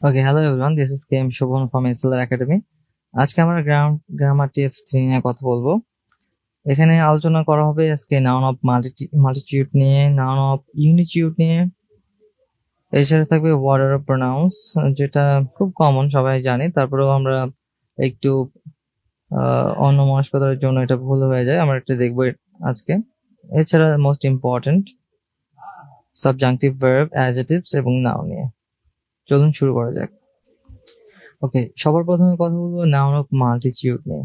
Okay, hello everyone. This is KM Shobhan from SLR Academy. আজকে আমরা grammar tips 3 নিয়ে কথা বলবো। এখানে আলোচনা করা হবে আজকে নাউন অফ মাল্টিটিউড নিয়ে, নাউন অফ ইউনিটিউড নিয়ে। এছাড়া থাকবে ওয়ার্ড অফ প্রোনাউন্স, যেটা খুব কমন, সবাই জানি, তারপরেও আমরা একটু অন্যমনস্কতার জন্য এটা ভুল হয়ে যায়, আমরা এটা দেখবো আজকে। এছাড়া most important subjunctive verb, adjectives এবং নাউন নিয়ে। চলুন শুরু করা যাক। ওকে, সবার প্রথমে কথা বলবো নাউন অফ মাল্টিটিউড নিয়ে।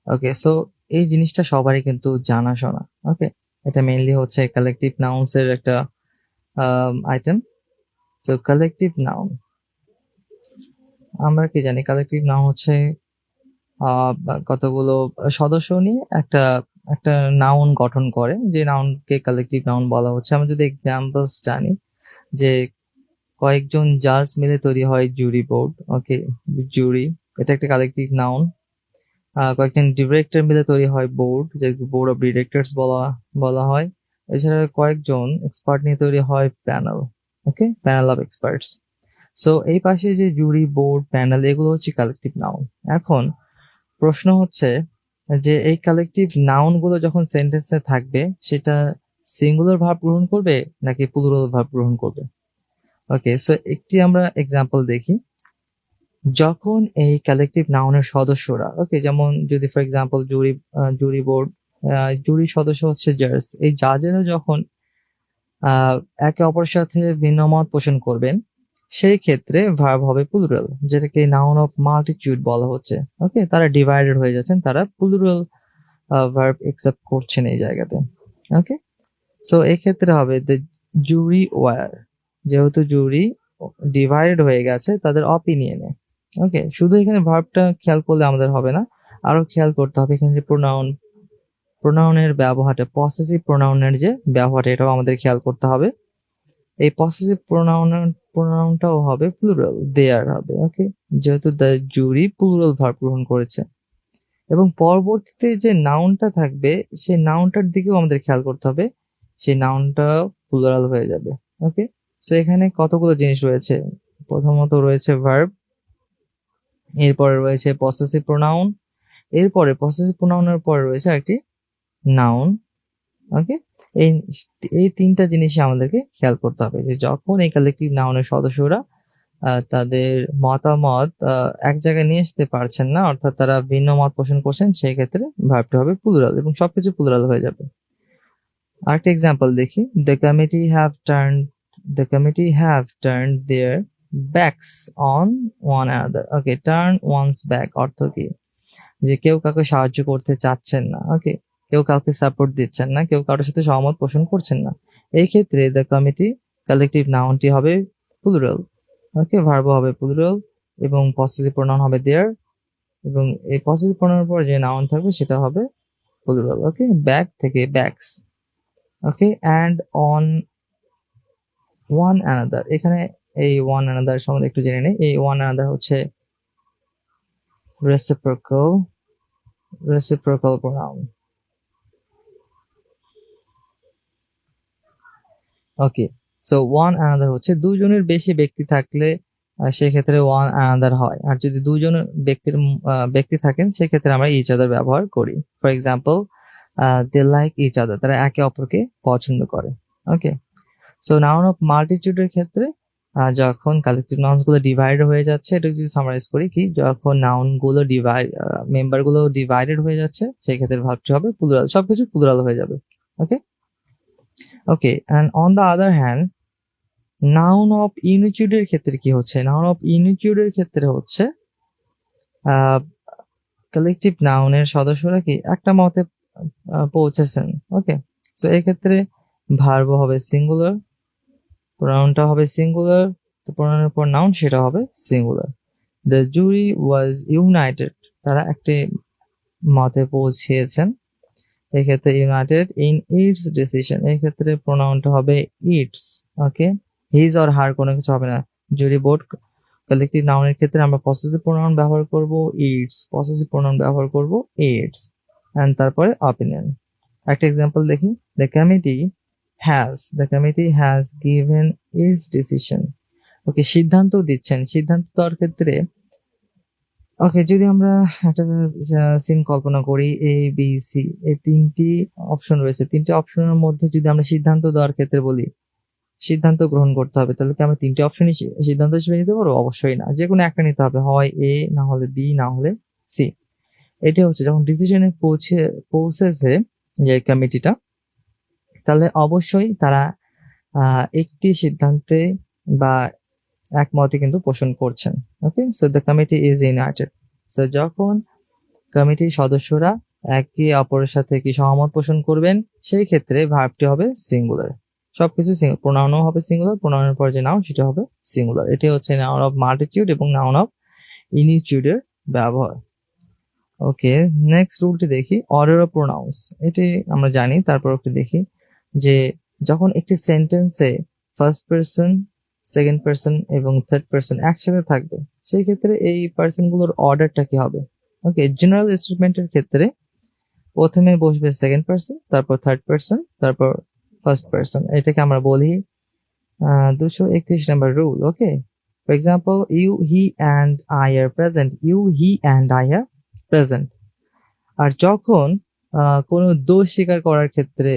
ওকে, সো এই জিনিসটা সবারই কিন্তু জানাশোনা। ওকে, এটা মেইনলি হচ্ছে কালেকটিভ নাউন্স এর একটা আইটেম। সো কালেকটিভ নাউন আমরা কি জানি? কালেকটিভ নাউন হচ্ছে কতগুলো সদস্য নিয়ে একটা একটা নাউন গঠন করে, যে নাউনকে কালেকটিভ নাউন বলা হচ্ছে। আমরা যদি এক্সাম্পলস জানি, যে কয়েকজন জাজ মিলে তৈরি হয় জুরি বোর্ড। ওকে, জুরি এটা একটা কালেকটিভ নাউন। কয়েকজন ডিরেক্টর মিলে তৈরি হয় বোর্ড, যেটাকে বোর্ড অফ ডিরেক্টরস বলা হয়। এছাড়া কয়েকজন এক্সপার্ট নিয়ে তৈরি হয় panel. Okay, panel of experts. So এই পাশে যে জুরি, বোর্ড, প্যানেল, এগুলো হচ্ছে কালেকটিভ নাউন। এখন প্রশ্ন হচ্ছে যে এই কালেকটিভ নাউন গুলো যখন সেন্টেন্সে থাকবে, সেটা সিঙ্গুলার ভার্ব গ্রহণ করবে নাকি প্লুরাল ভার্ব গ্রহণ করবে? ওকে, সো একটি আমরা এক্সাম্পল দেখি। যখন এই কালেকটিভ নাউনের সদস্যরা, ওকে, যেমন যদি ফর এক্সাম্পল জুরি বোর্ড, জুরি সদস্য হচ্ছে জাজ, এই জাজেরা যখন একে অপরের সাথে ভিন্ন মত পোষণ করবেন, সেই ক্ষেত্রে ভার্ব হবে প্লুরাল, যেটাকে নাউন অফ মাল্টিটিউড বলা হচ্ছে। ওকে, তারা ডিভাইডেড হয়ে যাচ্ছেন, তারা প্লুরাল ভার্ব একসেপ্ট করছেন এই জায়গাতে। ওকে, সো এই ক্ষেত্রে হবে দ্য জুরি ওয়ার, যেহেতু জুরি ডিভাইডেড হয়ে গেছে তাদের অপিনিয়নে। ওকে, শুধু এখানে ভার্বটা খেয়াল করলে আমাদের হবে না, আরো খেয়াল করতে হবে এখানে যে প্রোনাউনের ব্যবহারটা, পসেসিভ প্রোনাউনের যে ব্যবহারটা, এটাও আমাদের খেয়াল করতে হবে। এই পসেসিভ প্রোনাউনটাও হবে প্লুরাল, দেয়ার হবে। ওকে, যেহেতু দ্য জুরি প্লুরাল ভার্ব গ্রহণ করেছে, এবং পরবর্তীতে যে নাউনটা থাকবে সেই নাউনটার দিকেও আমাদের খেয়াল করতে হবে, সেই নাউনটা প্লুরাল হয়ে যাবে। ওকে, সো এখানে কতগুলো জিনিস রয়েছে। প্রথমত রয়েছে ভার্ব, এরপরে রয়েছে পসেসিভ প্রোনাউন, এরপরে পসেসিভ প্রোনাউনের পরে রয়েছে একটি নাউন। ওকে, এই এই তিনটা জিনিসই আমাদেরকে খেয়াল করতে হবে, যে যখন এই কালেকটিভ নাউনের সদস্যরা তাদের মতামত এক জায়গায় নিয়ে আসতে পারছেন না, অর্থাৎ তারা ভিন্ন মত পোষণ করছেন, সেই ক্ষেত্রে ভার্বটা হবে প্লুরাল এবং সবকিছু প্লুরাল হয়ে যাবে। আরেকটা এক্সাম্পল দেখি। The committee have turned their backs on one another. Okay, turn one's back অর্থ কি? যে কেউ কাউকে সাহায্য করতে চাচ্ছেন না। ওকে, কেউ কাউকে সাপোর্ট দিচ্ছেন না, কেউ কারোর সাথে সহমত পোষণ করছেন না। এই ক্ষেত্রে দ্য কমিটি কালেকটিভ নাউনটি হবে প্লুরাল। ওকে, ভার্ব হবে প্লুরাল এবং পসেসিভ প্রোনাউন হবে দেয়ার, এবং এই পসেসিভ প্রোনাউনের পর যে নাউন থাকবে সেটা হবে প্লুরাল। ওকে, ব্যাক থেকে backs. Okay, and on one another, এখানে এই ওয়ান অ্যানাদার সম্বন্ধে একটু জেনে নেই। এই ওয়ান অ্যানাদার হচ্ছে রেসিপ্রোকাল প্রোনাউন। ওকে, সো ওয়ান অ্যানাদার হচ্ছে দুজনের বেশি ব্যক্তি থাকলে সেক্ষেত্রে ওয়ান অ্যানাদার হয়, আর যদি দুজন ব্যক্তি থাকেন সেক্ষেত্রে আমরা ইচ আদার ব্যবহার করি। For example, they like each other, তারা একে অপরকে পছন্দ করে। ওকে, সো নাউন অফ মাল্টিটিউডের ক্ষেত্রে যখন কালেকটিভ নাউন্স গুলো ডিভাইড হয়ে যাচ্ছে, এটা যদি সামারাইজ করি, কি যখন নাউন গুলো মেম্বার গুলো ডিভাইডেড হয়ে যাচ্ছে, সেই ক্ষেত্রে ভাবতে হবে প্লুরাল, সবকিছু প্লুরাল হয়ে যাবে। Okay, okay, and on the other hand noun of ইউনিটিউডের ক্ষেত্রে কি হচ্ছে? নাউন অফ ইউনিটিউডের ক্ষেত্রে হচ্ছে কালেকটিভ নাউনের সদস্যরা কি একটা মতে পৌঁছেছেন। ওকে, সো এই ক্ষেত্রে ভার্ব হবে সিঙ্গুলার, প্রোনাউনটা হবে সিঙ্গুলার, তো প্রোনাউনের পর নাউন সেটা হবে singular. The jury was United, তারা একটি মতে পৌঁছেছেন, এক্ষেত্রে ইউনাইটেড ইন ইটস ডিসিশন, এই ক্ষেত্রে প্রোনাউনটা হবে it's. Okay, his or her কোনো কিছু হবে না। জুরি বোর্ড কালেকটিভ নাউনের ক্ষেত্রে আমরা পসেসিভ প্রোনাউন ব্যবহার করব ইটস, পসেসিভ প্রোনাউন ব্যবহার করব ইটস, এন্ড তারপরে অপিনিয়ন। একটা এক্সাম্পল দেখি। The committee has given its decision, okay, সিদ্ধান্ত দিচ্ছেন। সিদ্ধান্ত দেওয়ার ক্ষেত্রে ওকে, যদি আমরা একটা সিন কল্পনা করি, এ বি সি, এই তিনটি অপশন রয়েছে। তিনটি অপশনের মধ্যে যদি আমরা সিদ্ধান্ত দেওয়ার ক্ষেত্রে বলি সিদ্ধান্ত গ্রহণ করতে হবে, তাহলে কি আমরা তিনটি অপশনই সিদ্ধান্ত হিসেবে নিতে পারবো? অবশ্যই না, যে কোনো একটা নিতে হবে, হয় এ, না হলে বি, না হলে সি। এটা হচ্ছে যখন ডিসিশনে পৌঁছেছে যে কমিটিটা, তাহলে অবশ্যই তারা একটি সিদ্ধান্তে বা একমতে কিন্তু পোষণ করছেন। Okay, so the committee is united. So যখন কমিটির সদস্যরা একে অপরের সাথে কি সহমত পোষণ করবেন, সেই ক্ষেত্রে ভার্বটি হবে সিঙ্গুলার। সবকিছু প্রোনাউনও হবে সিঙ্গুলার, প্রোনাউনের পর যে নাউন সেটা হবে সিঙ্গুলার। এটি হচ্ছে নাউন অফ মাল্টিটিউড এবং নাউন অফ ইনিটিউডের ব্যবহার। ওকে, নেক্সট রুলটি দেখি, অর্ডার অফ প্রোনাউন্স। এটি আমরা জানি, তারপর একটু দেখি যে যখন একটি সেন্টেন্সে ফার্স্ট পারসন, সেকেন্ড পারসন এবং থার্ড পারসন একসাথে থাকবে, সেই ক্ষেত্রে এই পার্সনগুলোর অর্ডারটা কি হবে? ওকে, জেনারেল স্টেটমেন্টের ক্ষেত্রে প্রথমে বসবে সেকেন্ড পারসন, তারপর থার্ড পারসন, তারপর ফার্স্ট পারসন। এটাকে আমরা বলি 231 number rule. Okay, for example, you, he and I are present. You, he and I are present. আর যখন কোনো দোষ স্বীকার করার ক্ষেত্রে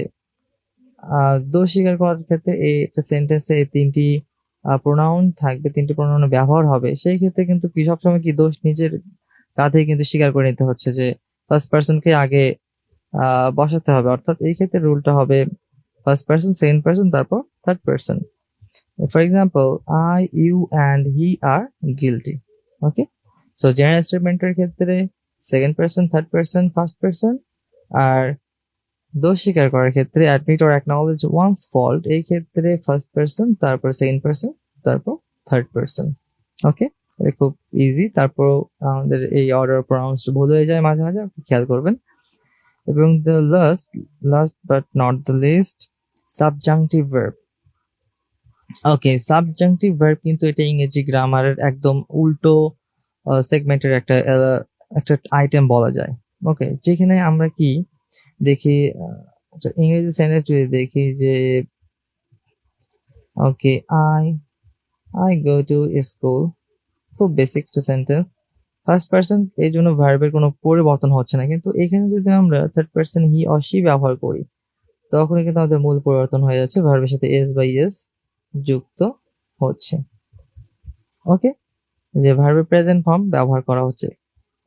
এই একটা সেন্টেন্সে এই তিনটি প্রোনাউন থাকবে, তিনটি প্রোনাউনের ব্যবহার হবে, সেই ক্ষেত্রে কিন্তু কি সবসময় কি দোষ নিজের কাঁধে কিন্তু স্বীকার করে নিতে হচ্ছে, যে ফার্স্ট পারসনকে আগে বসাতে হবে। অর্থাৎ এই ক্ষেত্রে রুলটা হবে ফার্স্ট পারসন, সেকেন্ড পারসন, তারপর third person. For example, I, you and he are guilty. Okay, so general স্টেটমেন্টের ক্ষেত্রে second person, third person, first person. আর দোষ স্বীকার করার ক্ষেত্রে admit or acknowledge one's fault, এই ক্ষেত্রে ফার্স্ট পারসন, তারপর সেকেন্ড পারসন, তারপর থার্ড পারসন। ওকে, এটা খুব ইজি। তারপর আমাদের এই অর্ডার প্রনাউন্স ভুল হয়ে যায় মাঝে মাঝে, খেয়াল করবেন। এবং the last but not the least, subjunctive verb. Okay, subjunctive verb কিন্তু এটা ইংরেজি গ্রামারের একদম উল্টো সেগমেন্টের একটা আইটেম বলা যায়। ওকে, যেখানে আমরা কি দেখি, ইংরেজি সেন্টেন্স যদি দেখি যে ওকে, আই গো টু স্কুল, খুব বেসিক একটা সেন্টেন্স, ফার্স্ট পারসন, এই জন্য ভার্বের কোনো পরিবর্তন হচ্ছে না। কিন্তু এখানে যদি আমরা third person he or she ব্যবহার করি, তখনই কিন্তু আমাদের মূল পরিবর্তন হয়ে যাচ্ছে, ভার্বের সাথে এস বা ইএস যুক্ত হচ্ছে। ওকে, যে ভার্বের প্রেজেন্ট ফর্ম ব্যবহার করা হচ্ছে।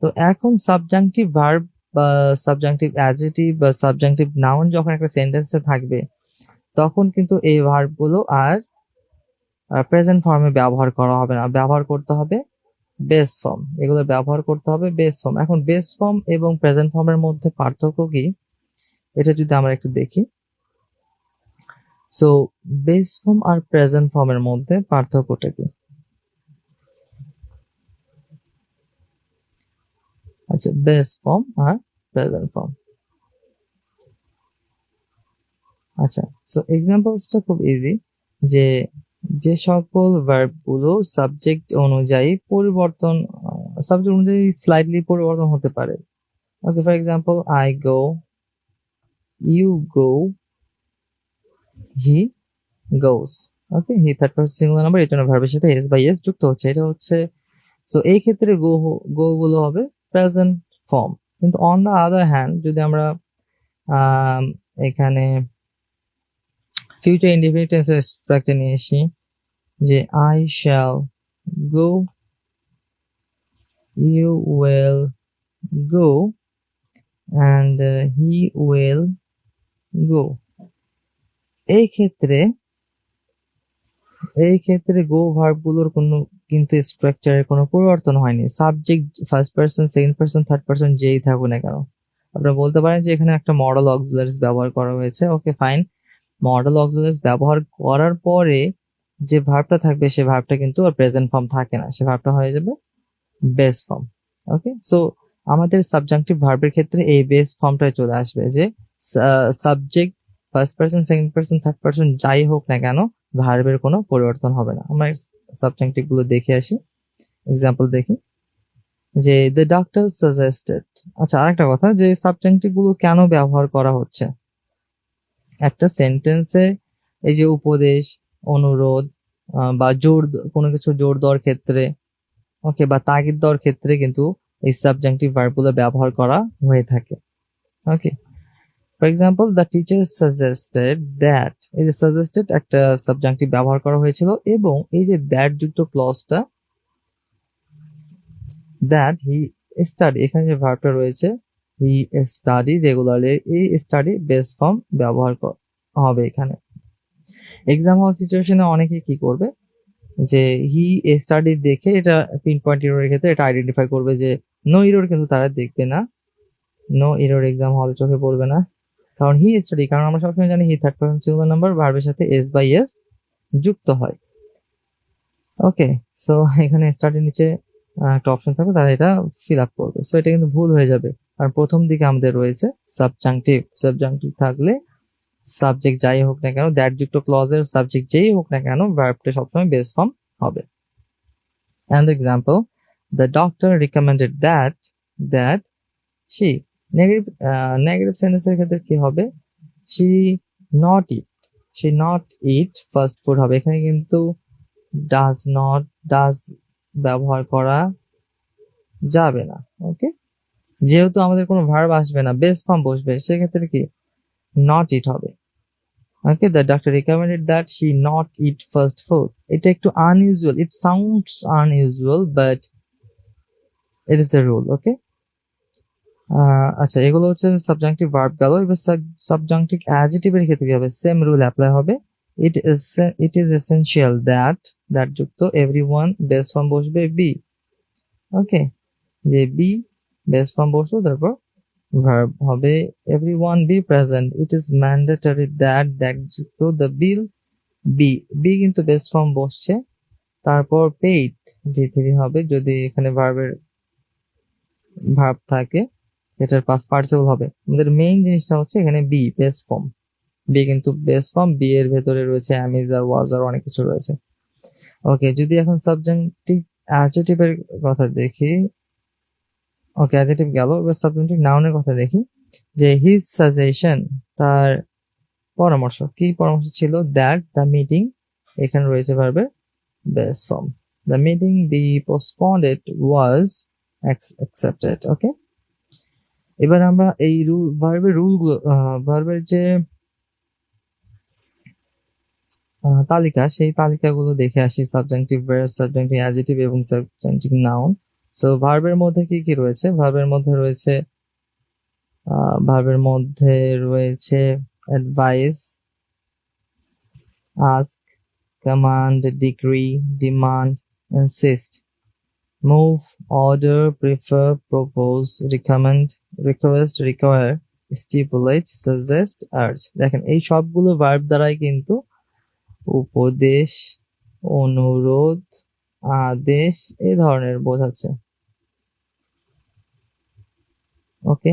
তো এখন সাবজাংটিভ ভার্ব বা সাবজাংটিভ অ্যাডজেক্টিভ বা সাবজাংটিভ নাউন যখন একটা সেন্টেন্সে থাকবে, তখন কিন্তু এই ভার্বগুলো আর প্রেজেন্ট ফর্মে ব্যবহার করা হবে না, ব্যবহার করতে হবে বেস ফর্ম। এগুলো ব্যবহার করতে হবে বেস ফর্ম। এখন বেস ফর্ম এবং প্রেজেন্ট ফর্মের মধ্যে পার্থক্য কি, এটা যদি আমরা একটু দেখি। সো বেস ফর্ম আর প্রেজেন্ট ফর্মের মধ্যে পার্থক্যটা কি? আচ্ছা, বেস ফর্ম আর প্রেজেন্ট ফর্ম। আচ্ছা, সো এক্সাম্পলসটা খুব ইজি, যে যে সকল ভার্বগুলো সাবজেক্ট অনুযায়ী স্লাইটলি পরিবর্তন হতে পারে। Okay, for example, I go, you go, he goes. Okay, he third person singular number, এই জন্য ভার্বের সাথে এস বাই এস যুক্ত হচ্ছে। এটা হচ্ছে, সো এই ক্ষেত্রে গো গুলো হবে প্রেজেন্ট ফর্ম। কিন্তু অন দ্য আদার হ্যান্ড, যদি আমরা এখানে ফিউচার ইনডিফিনিট টেন্সের স্ট্রাকচার নিয়ে আসি, যে I shall go, you will go, and he will go. এই ক্ষেত্রে গো ভার্বগুলোর কোনো কিন্তু স্ট্রাকচারের কোনো পরিবর্তন হয়নি। Subject first person, second person, third person যেই থাকুক না কেন, আপনারা বলতে পারেন যে এখানে একটা মডেল অক্সিলারিজ ব্যবহার করা হয়েছে। ওকে, ফাইন। মডেল অক্সিলারিজ ব্যবহার করার পরে যে ভার্বটা থাকবে, সে ভার্বটা কিন্তু আর প্রেজেন্ট ফর্ম থাকে না, সে ভার্বটা হয়ে যাবে বেস ফর্ম। ওকে, সো আমাদের সাবজাংটিভ ভার্বের ক্ষেত্রে এই বেস ফর্মটাই চলে আসবে, যে subject first person, second person, third person যাই হোক না কেন, ভার্বের কোনো পরিবর্তন হবে না। আমরা সাবজাংটিভ গুলো দেখে আসি, এক্সাম্পল দেখি, যে দ্য ডক্টর সাজেস্টেড। আচ্ছা, আরেকটা কথা, যে সাবজাংটিভ গুলো কেন ব্যবহার করা হচ্ছে একটা সেন্টেন্সে, এই যে উপদেশ, অনুরোধ, বা কোনো কিছু জোর দেওয়ার ক্ষেত্রে, ওকে, বা তাগিদ দেওয়ার ক্ষেত্রে কিন্তু এই সাবজাংটিভ ভার্বগুলো ব্যবহার করা হয়ে থাকে। Okay, for example the teacher suggested that, এই যে সাজেস্টেড একটা সাবজাংটিভ ব্যবহার করা হয়েছিল, এবং এই যে দ্যাট যুক্ত ক্লজটা দ্যাট হি স্টাডি, এখানে যে ভার্বটা রয়েছে হি স্টাডি রেগুলারলি, এই স্টাডি বেস ফর্ম ব্যবহার হবে এখানে। এক্সাম্পল সিচুয়েশনে অনেকে কি করবে, যে হি স্টাডি দেখে এটা পিন পয়েন্ট এররের ক্ষেত্রে এটা আইডেন্টিফাই করবে যে নো এরর, কিন্তু তারা দেখবে না, নো এরর এক্সাম হল চোখে পড়বে না, কারণ হি স্টাডি, কারণ আমরা সবসময় জানি হি থার্ড পারসন সিঙ্গুলার নাম্বার, ভার্বের সাথে এস বাই এস যুক্ত হয়। ওকে, সো এখানে স্টাডির নিচে একটা অপশন থাকবে, তারা এটা ফিল আপ করবে। সো এটা কিন্তু ভুল হয়ে যাবে, আর প্রথম দিকে আমাদের রয়েছে সাবজাংটিভ থাকলে সাবজেক্ট যাই হোক না কেন, দ্যাট যুক্ত ক্লজের সাবজেক্ট যেই হোক না কেন, ভার্বটা সবসময় বেস ফর্ম হবে। And the example, the doctor recommended that she, negative সেন্টেন্সের ক্ষেত্রে কি হবে, she not eat fast food হবে। এখানে কিন্তু ডাজ ব্যবহার করা যাবে না। ওকে, যেহেতু আমাদের কোনো ভার্ব আসবে না, বেস ফর্ম বসবে, সেক্ষেত্রে কি নট ইট হবে। ওকে, the doctor recommended that she not eat fast food. এটা একটু unusual, it sounds unusual but it is the rule. ওকে, আচ্ছা, এগুলো হচ্ছে সাবজাংটিভ ভার্ব গেল। এবার সাবজাংটিভ অ্যাডজেক্টিভের ক্ষেত্রে কি হবে, সেম রুল অ্যাপ্লাই হবে। ইট ইজ এসেনশিয়াল দ্যাট যুক্ত এভরিওয়ান বেস ফর্ম বসবে বি। ওকে, যে বি বেস ফর্ম বসলো, তারপর ভার্ব হবে everyone B present. It is mandatory that যুক্ত দ্য বিল বি কিন্তু বেস ফর্ম বসছে, তারপর পেইড V3 হবে যদি এখানে ভার্ব থাকে, এটার পাস্ট পার্টিসিপল হবে। আমাদের মেইন জিনিসটা হচ্ছে এখানে বি বেস ফর্ম, বি কিন্তু বেস ফর্ম, বি এর ভেতরে রয়েছে অ্যামিজ আর ওয়াজ আর অনেক কিছু রয়েছে। ওকে, যদি এখন সাবজেক্টিভ অ্যাডজেক্টিভের কথা দেখি, ওকে অ্যাডজেক্টিভ গেল, এবার সাবজেক্টিভ নাউনের কথা দেখি, যে হিজ সাজেশন, তার পরামর্শ, কি পরামর্শ ছিল, দ্যাট দ্য মিটিং, এখানে রয়েছে ভার্বের base form, the meeting be postponed was accepted. Okay, এবার আমরা এই ভার্বের যে তালিকা, সেই তালিকাগুলো দেখে আসি, সাবজেক্টিভ ভার্ব, সাবজেক্টিভ অ্যাডজেক্টিভ এবং সাবজেক্টিভ নাউন। সো ভার্বের মধ্যে কি কি রয়েছে, ভার্বের মধ্যে রয়েছে advice, ask, command, degree, demand, insist, move, order, prefer, propose, recommend, request, require, stipulate, suggest, urge. দেখেন এই সবগুলো ভার্ব দ্বারাই কিন্তু উপদেশ, অনুরোধ, আদেশ এই ধরনের বোঝাচ্ছে। ওকে,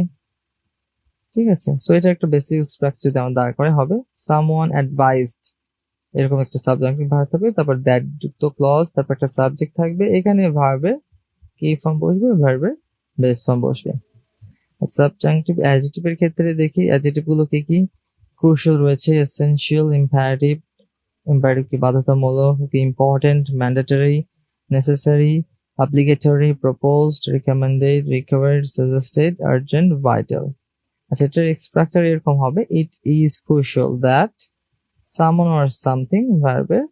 ঠিক আছে, সো এটা একটা বেসিক স্ট্রাকচার যদি আমরা দাঁড় করে হবে সামওয়ান অ্যাডভাইসড, এরকম একটা সাবজেক্টিভ ভার্ব থাকবে, তারপর দ্যাট যুক্ত ক্লজ, তারপর একটা সাবজেক্ট থাকবে, এখানে ভার্বের কি ফর্ম বসবে, ভার্বের বেস ফর্ম বসবে। সাবজেক্টিভ অ্যাডজেক্টিভের ক্ষেত্রে দেখি অ্যাডজেক্টিভ গুলো কি কি, ক্রুশিয়াল রয়েছে, এসেনশিয়াল, ইম্পারেটিভ কি বাধ্যতামূলক, important, mandatory, necessary, obligatory, proposed, recommended, required, suggested, urgent, vital। আচ্ছা, এটার স্ট্রাকচার এরকম হবে, it is crucial that someone or something ভার্বের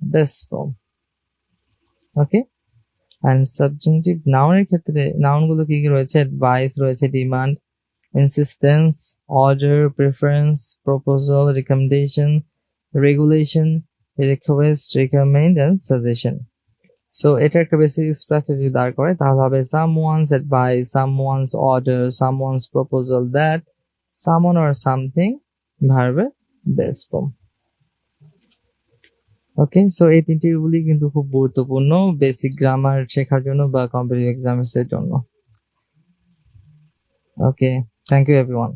base form. Okay, and subjunctive নাউনের ক্ষেত্রে নাউনগুলো কি কি রয়েছে, অ্যাডভাইস রয়েছে, demand, insistence, order, preference, proposal, recommendation, regulation, request, recommend and suggestion. So এটা একটা বেসিক স্ট্রাকচার যদি দাঁড় করে, তাহলে হবে someone's advice, someone's order, someone's proposal, that, someone or something ভার্বের বেস ফর্ম। ওকে, সো এই তিনটি গুলি কিন্তু খুব গুরুত্বপূর্ণ বেসিক গ্রামার শেখার জন্য বা কম্পিটিটিভ এক্সামস এর জন্য। ওকে, থ্যাংক ইউ এভরিওয়ান।